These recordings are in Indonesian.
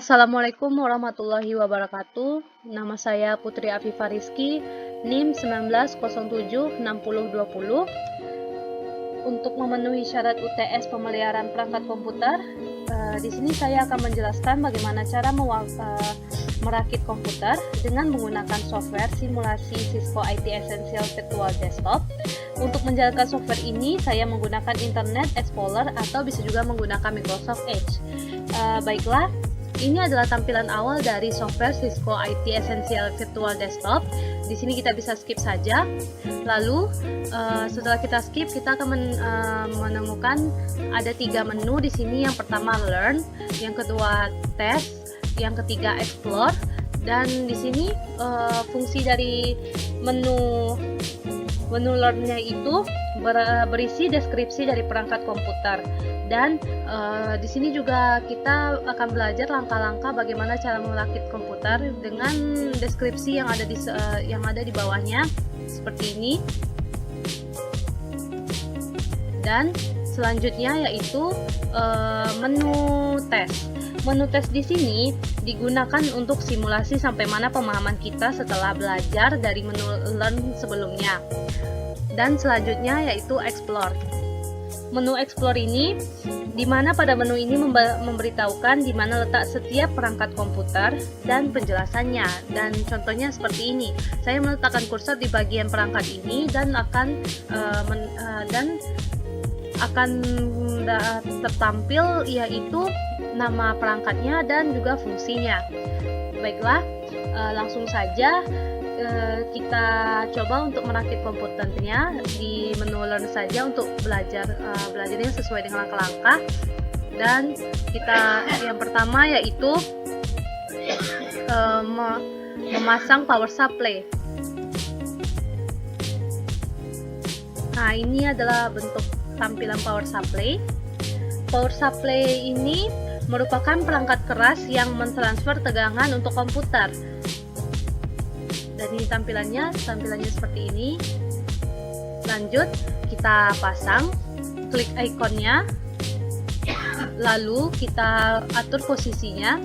Assalamualaikum warahmatullahi wabarakatuh. Nama saya Putri Afifah Rizky, NIM 19076020. Untuk memenuhi syarat UTS pemeliharaan perangkat komputer, di sini saya akan menjelaskan bagaimana cara merakit komputer dengan menggunakan software simulasi Cisco IT Essential Virtual Desktop. Untuk menjalankan software ini, saya menggunakan Internet Explorer atau bisa juga menggunakan Microsoft Edge. Baiklah, ini adalah tampilan awal dari software Cisco IT Essential Virtual Desktop. Di sini kita bisa skip saja. Lalu setelah kita skip, kita akan menemukan ada 3 menu di sini. Yang pertama Learn, yang kedua Test, yang ketiga Explore. Dan di sini fungsi dari menu Learn-nya itu berisi deskripsi dari perangkat komputer. Dan di sini juga kita akan belajar langkah-langkah bagaimana cara merakit komputer dengan deskripsi yang ada di bawahnya seperti ini. Dan selanjutnya yaitu menu tes. Menu tes di sini digunakan untuk simulasi sampai mana pemahaman kita setelah belajar dari menu Learn sebelumnya. Dan selanjutnya yaitu Explore. Menu Explore ini, di mana pada menu ini memberitahukan di mana letak setiap perangkat komputer dan penjelasannya. Dan contohnya seperti ini. Saya meletakkan kursor di bagian perangkat ini dan akan tertampil yaitu nama perangkatnya dan juga fungsinya. Baiklah, langsung saja kita coba untuk merakit komputernya di menu Learn saja untuk belajarnya sesuai dengan langkah-langkah. Dan kita yang pertama yaitu memasang power supply. Nah, ini adalah bentuk tampilan power supply. Power supply ini merupakan perangkat keras yang mentransfer tegangan untuk komputer. Dan ini tampilannya seperti ini. Lanjut, kita pasang, klik ikonnya, lalu kita atur posisinya.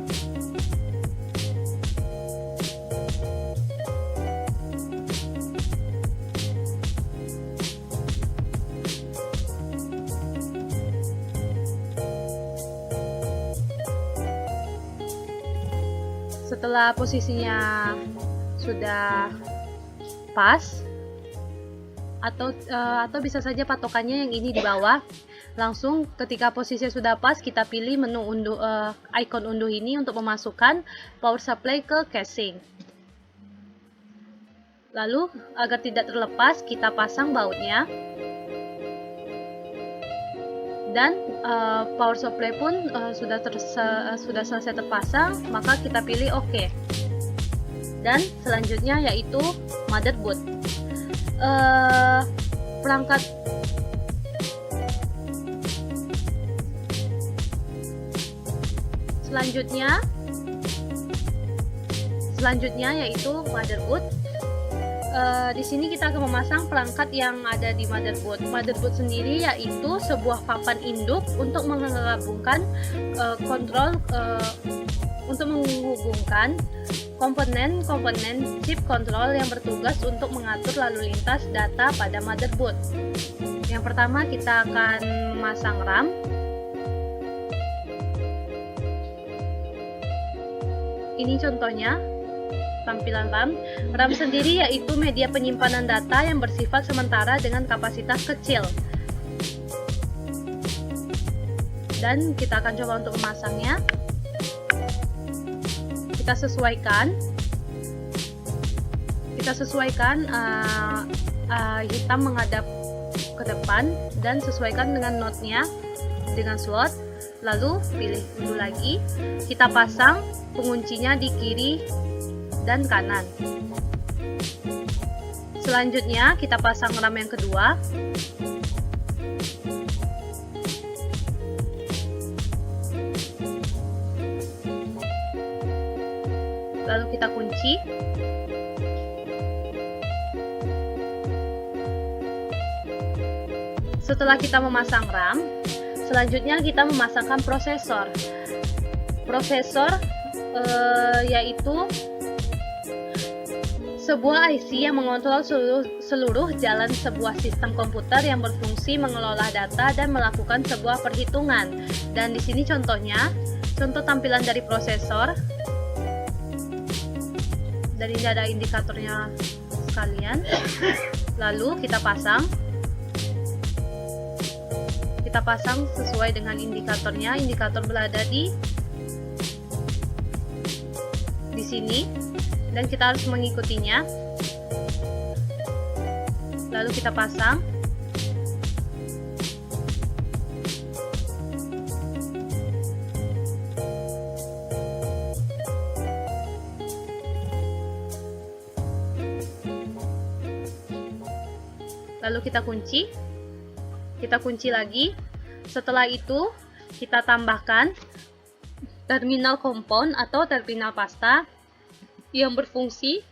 Setelah posisinya sudah pas, atau bisa saja patokannya yang ini di bawah. Langsung ketika posisinya sudah pas, kita pilih menu icon unduh ini untuk memasukkan power supply ke casing. Lalu agar tidak terlepas, kita pasang bautnya. Dan power supply pun sudah selesai terpasang, maka kita pilih OK. Dan selanjutnya yaitu motherboard. Selanjutnya yaitu motherboard. Di sini kita akan memasang perangkat yang ada di motherboard. Motherboard sendiri yaitu sebuah papan induk untuk menggabungkan untuk menghubungkan komponen chip kontrol yang bertugas untuk mengatur lalu lintas data pada motherboard. Yang pertama kita akan memasang RAM. Ini contohnya tampilan RAM. RAM sendiri yaitu media penyimpanan data yang bersifat sementara dengan kapasitas kecil. Dan kita akan coba untuk memasangnya. Kita sesuaikan hitam menghadap ke depan dan sesuaikan dengan notnya dengan slot. Lalu pilih unduh lagi. Kita pasang penguncinya di kiri dan kanan. Selanjutnya kita pasang RAM yang kedua. Lalu kita kunci. Setelah kita memasang RAM, selanjutnya kita memasangkan prosesor. Prosesor yaitu sebuah IC yang mengontrol seluruh jalan sebuah sistem komputer yang berfungsi mengelola data dan melakukan sebuah perhitungan. Dan di sini contohnya, contoh tampilan dari prosesor. Dan ini ada indikatornya sekalian. Lalu kita pasang sesuai dengan indikatornya. Indikator berada di sini. Dan kita harus mengikutinya. Lalu kita pasang. Lalu kita kunci. Kita kunci lagi. Setelah itu kita tambahkan terminal compound atau terminal pasta yang berfungsi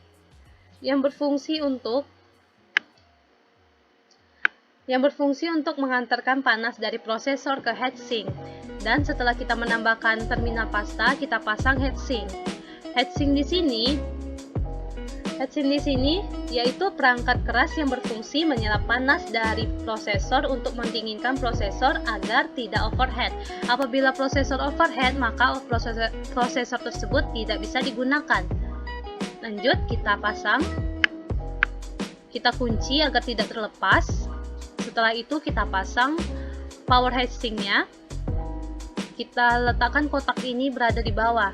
untuk mengantarkan panas dari prosesor ke heatsink. Dan setelah kita menambahkan terminal pasta, kita pasang heatsink. Heatsink di sini yaitu perangkat keras yang berfungsi menyerap panas dari prosesor untuk mendinginkan prosesor agar tidak overheat. Apabila prosesor overheat, maka prosesor tersebut tidak bisa digunakan. Lanjut, kita pasang, kita kunci agar tidak terlepas. Setelah itu kita pasang power heatsinknya. Kita letakkan kotak ini berada di bawah.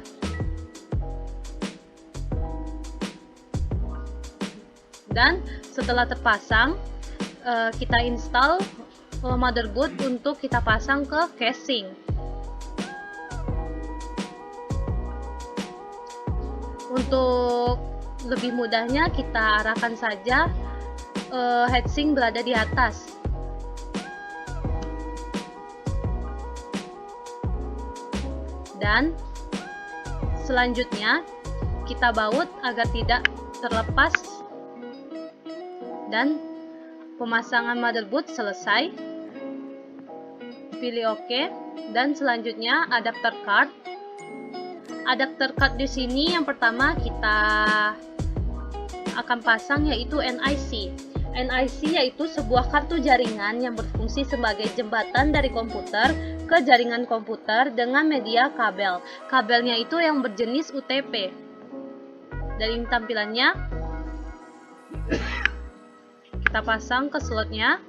Dan setelah terpasang, kita install motherboard untuk kita pasang ke casing. Untuk lebih mudahnya kita arahkan saja heatsink berada di atas. Dan selanjutnya kita baut agar tidak terlepas. Dan pemasangan motherboard selesai. Pilih OK. Dan selanjutnya adapter card. Adapter card di sini yang pertama kita akan pasang yaitu NIC. NIC yaitu sebuah kartu jaringan yang berfungsi sebagai jembatan dari komputer ke jaringan komputer dengan media kabel. Kabelnya itu yang berjenis UTP. Dari tampilannya, kita pasang ke slotnya,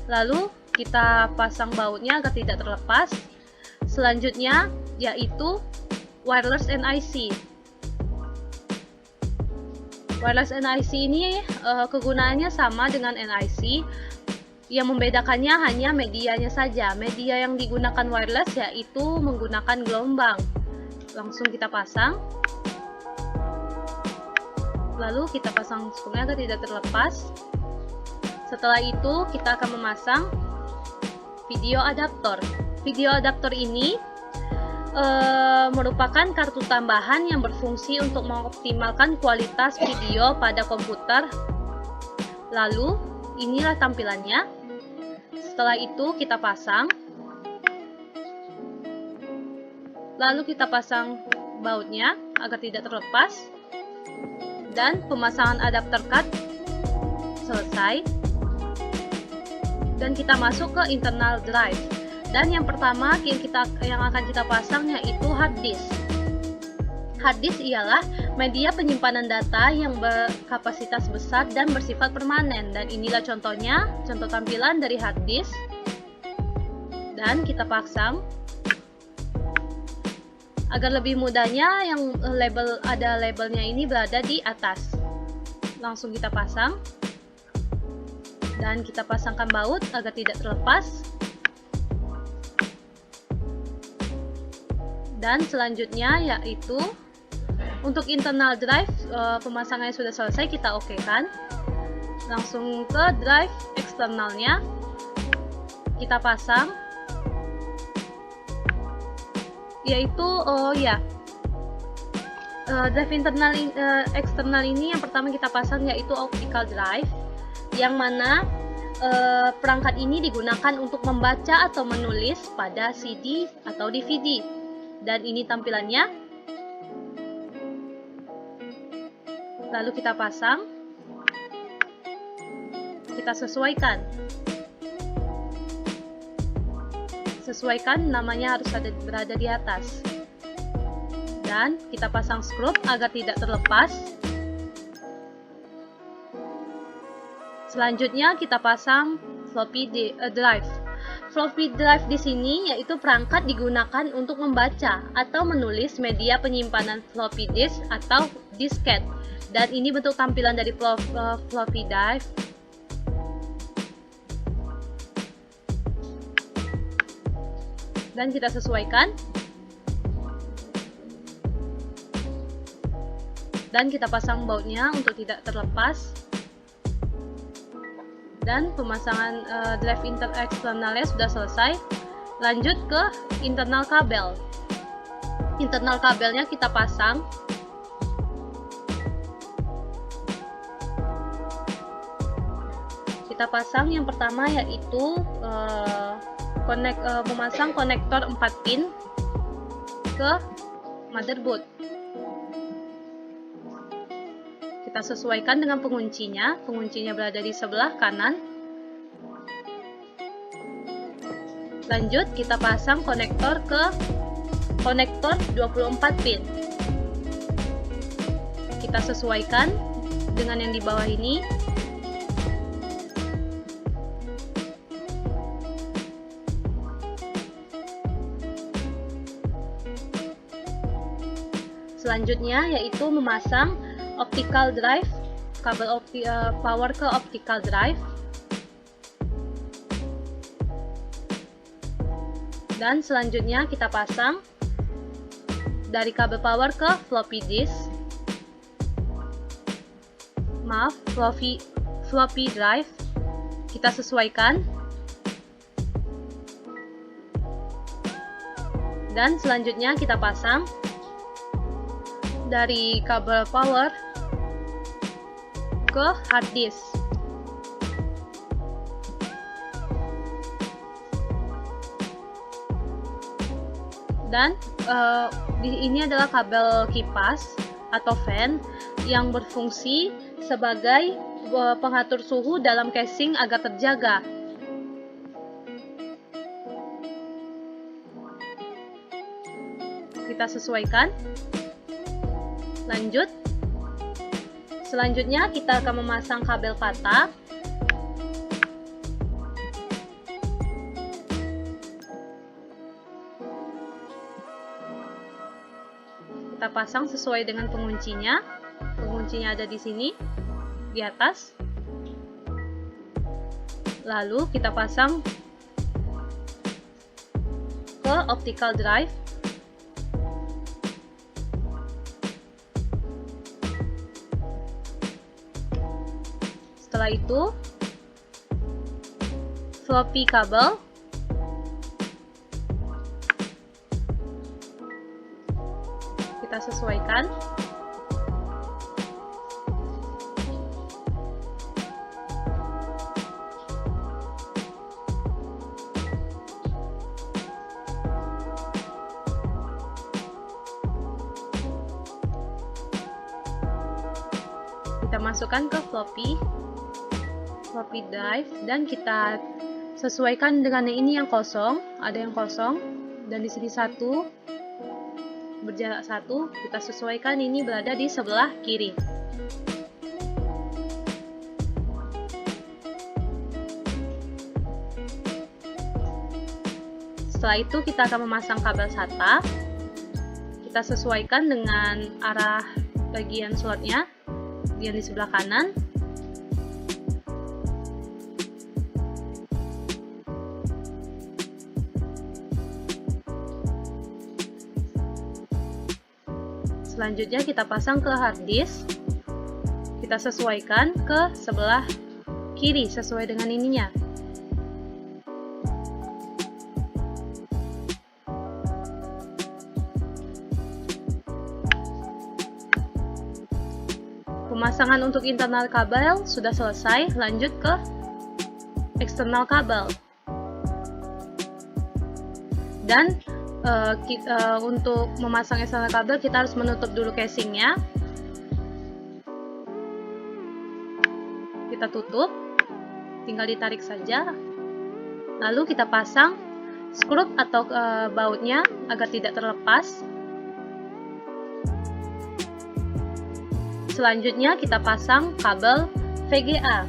lalu kita pasang bautnya agar tidak terlepas. Selanjutnya yaitu wireless NIC. Wireless NIC ini kegunaannya sama dengan NIC. Yang membedakannya hanya medianya saja. Media yang digunakan wireless yaitu menggunakan gelombang. Langsung kita pasang. Lalu kita pasang spoolnya agar tidak terlepas. Setelah itu kita akan memasang video adaptor. Video adaptor ini merupakan kartu tambahan yang berfungsi untuk mengoptimalkan kualitas video pada komputer. Lalu inilah tampilannya. Setelah itu kita pasang. Lalu kita pasang bautnya agar tidak terlepas. Dan pemasangan adapter card selesai. Dan kita masuk ke internal drive. Dan yang pertama yang akan kita pasang yaitu hard disk. Hard disk ialah media penyimpanan data yang berkapasitas besar dan bersifat permanen. Dan inilah contohnya, contoh tampilan dari hard disk. Dan kita pasang. Agar lebih mudahnya, yang ada labelnya ini berada di atas. Langsung kita pasang. Dan kita pasangkan baut agar tidak terlepas. Dan selanjutnya yaitu untuk internal drive, pemasangannya sudah selesai, kita okekan. Langsung ke drive eksternalnya, kita pasang. Yaitu drive internal eksternal ini yang pertama kita pasang yaitu optical drive, yang mana perangkat ini digunakan untuk membaca atau menulis pada CD atau DVD. Dan ini tampilannya. lalu kita pasang, kita sesuaikan. Sesuaikan, namanya harus berada di atas. Dan kita pasang skrup agar tidak terlepas. Selanjutnya kita pasang floppy drive. Floppy drive di sini yaitu perangkat digunakan untuk membaca atau menulis media penyimpanan floppy disk atau disket. Dan ini bentuk tampilan dari floppy drive. Dan kita sesuaikan. Dan kita pasang bautnya untuk tidak terlepas. Dan pemasangan drive eksternalnya sudah selesai. Lanjut ke internal kabel. Internal kabelnya kita pasang. Kita pasang yang pertama yaitu memasang konektor 4 pin ke motherboard. Kita sesuaikan dengan penguncinya. Penguncinya berada di sebelah kanan. Lanjut kita pasang konektor ke konektor 24 pin. Kita sesuaikan dengan yang di bawah ini. Selanjutnya yaitu memasang optical drive, kabel power ke optical drive. Dan selanjutnya kita pasang dari kabel power ke floppy disk. Maaf, floppy drive. Kita sesuaikan. Dan selanjutnya kita pasang dari kabel power ke hard disk. Dan ini adalah kabel kipas atau fan yang berfungsi sebagai pengatur suhu dalam casing agar terjaga. Kita sesuaikan. Lanjut. Selanjutnya kita akan memasang kabel patah. Kita pasang sesuai dengan penguncinya. Penguncinya ada di sini, di atas. Lalu kita pasang ke optical drive. Setelah itu, floppy kabel. Kita sesuaikan. Kita masukkan ke floppy drive dan kita sesuaikan dengan ini yang kosong, ada yang kosong dan di sini satu berjarak satu, kita sesuaikan ini berada di sebelah kiri. Setelah itu kita akan memasang kabel SATA. Kita sesuaikan dengan arah bagian slotnya yang di sebelah kanan. Selanjutnya kita pasang ke hard disk. Kita sesuaikan ke sebelah kiri sesuai dengan ininya. Pemasangan untuk internal kabel sudah selesai. Lanjut ke eksternal kabel. Dan untuk memasang eksternal kabel kita harus menutup dulu casingnya. kita tutup, tinggal ditarik saja. Lalu kita pasang skrup atau bautnya agar tidak terlepas. Selanjutnya kita pasang kabel VGA.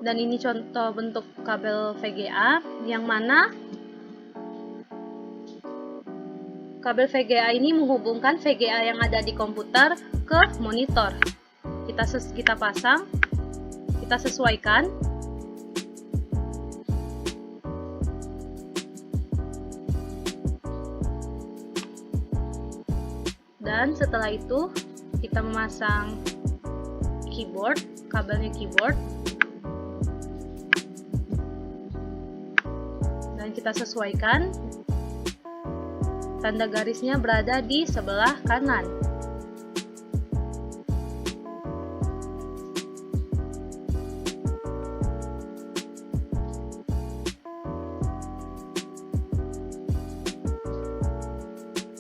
Dan ini contoh bentuk kabel VGA, yang mana kabel VGA ini menghubungkan VGA yang ada di komputer ke monitor. Kita pasang, kita sesuaikan. Dan setelah itu kita memasang keyboard, kabelnya keyboard. Dan kita sesuaikan, tanda garisnya berada di sebelah kanan.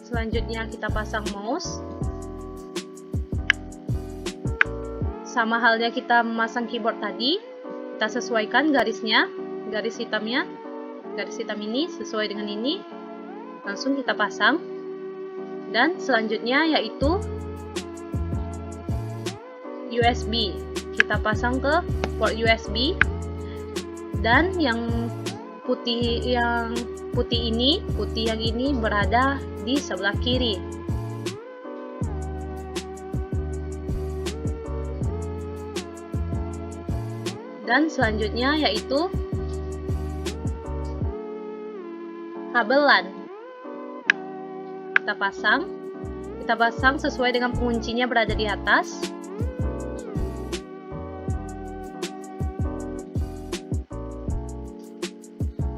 Selanjutnya kita pasang mouse. Sama halnya kita memasang keyboard tadi, kita sesuaikan garisnya, garis hitamnya. Garis hitam ini sesuai dengan ini, langsung kita pasang. Dan selanjutnya yaitu USB, kita pasang ke port USB. Dan yang putih yang ini berada di sebelah kiri. Dan selanjutnya yaitu kabel LAN. Kita pasang sesuai dengan penguncinya berada di atas.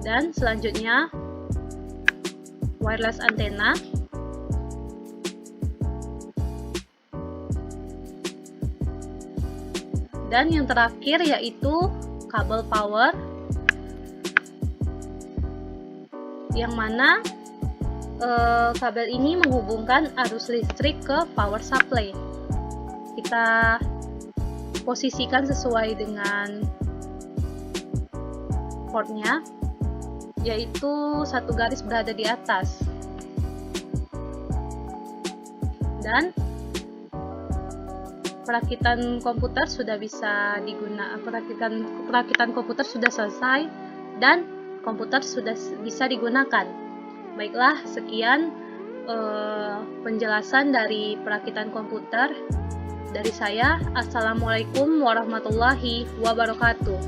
Dan selanjutnya wireless antena. Dan yang terakhir yaitu kabel power, yang mana kabel ini menghubungkan arus listrik ke power supply. Kita posisikan sesuai dengan portnya, yaitu satu garis berada di atas. Dan perakitan komputer sudah bisa digunakan, perakitan komputer sudah selesai dan komputer sudah bisa digunakan. Baiklah, sekian penjelasan dari perakitan komputer dari saya. Assalamualaikum warahmatullahi wabarakatuh.